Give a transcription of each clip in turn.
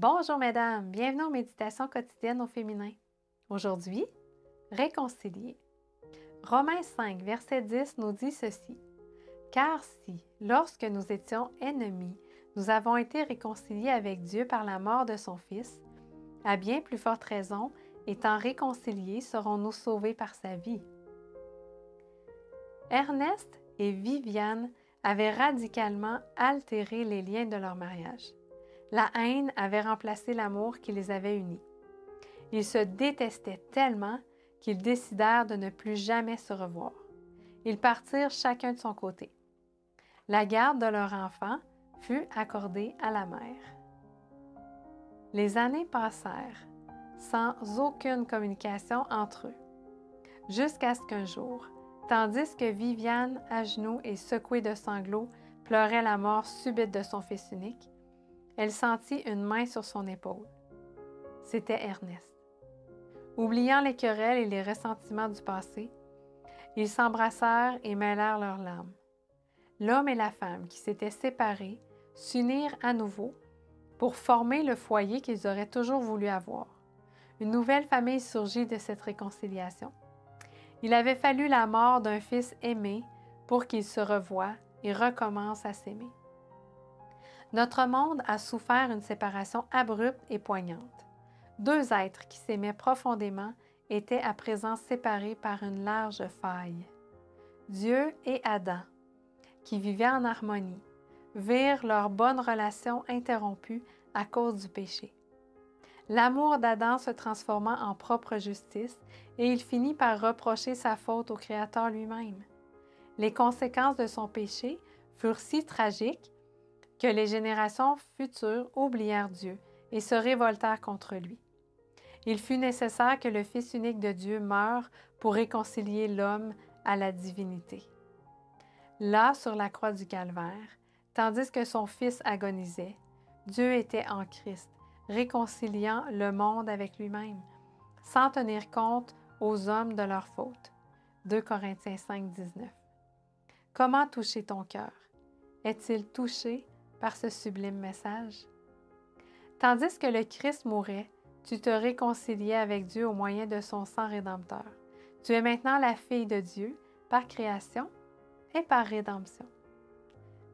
Bonjour mesdames, bienvenue aux méditations quotidiennes au féminin. Aujourd'hui, réconcilier. Romains 5, verset 10 nous dit ceci. Car si, lorsque nous étions ennemis, nous avons été réconciliés avec Dieu par la mort de son Fils, à bien plus forte raison, étant réconciliés, serons-nous sauvés par sa vie. Ernest et Viviane avaient radicalement altéré les liens de leur mariage. La haine avait remplacé l'amour qui les avait unis. Ils se détestaient tellement qu'ils décidèrent de ne plus jamais se revoir. Ils partirent chacun de son côté. La garde de leur enfant fut accordée à la mère. Les années passèrent sans aucune communication entre eux, jusqu'à ce qu'un jour, tandis que Viviane, à genoux et secouée de sanglots, pleurait la mort subite de son fils unique, elle sentit une main sur son épaule. C'était Ernest. Oubliant les querelles et les ressentiments du passé, ils s'embrassèrent et mêlèrent leurs larmes. L'homme et la femme qui s'étaient séparés s'unirent à nouveau pour former le foyer qu'ils auraient toujours voulu avoir. Une nouvelle famille surgit de cette réconciliation. Il avait fallu la mort d'un fils aimé pour qu'ils se revoient et recommencent à s'aimer. Notre monde a souffert une séparation abrupte et poignante. Deux êtres qui s'aimaient profondément étaient à présent séparés par une large faille. Dieu et Adam, qui vivaient en harmonie, virent leur bonne relation interrompue à cause du péché. L'amour d'Adam se transforma en propre justice et il finit par reprocher sa faute au Créateur lui-même. Les conséquences de son péché furent si tragiques que les générations futures oublièrent Dieu et se révoltèrent contre lui. Il fut nécessaire que le Fils unique de Dieu meure pour réconcilier l'homme à la divinité. Là, sur la croix du Calvaire, tandis que son Fils agonisait, Dieu était en Christ, réconciliant le monde avec lui-même, sans tenir compte aux hommes de leurs fautes. 2 Corinthiens 5, 19. Comment toucher ton cœur? Est-il touché par ce sublime message? Tandis que le Christ mourait, tu te réconciliais avec Dieu au moyen de son sang rédempteur. Tu es maintenant la fille de Dieu par création et par rédemption.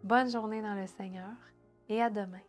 Bonne journée dans le Seigneur et à demain.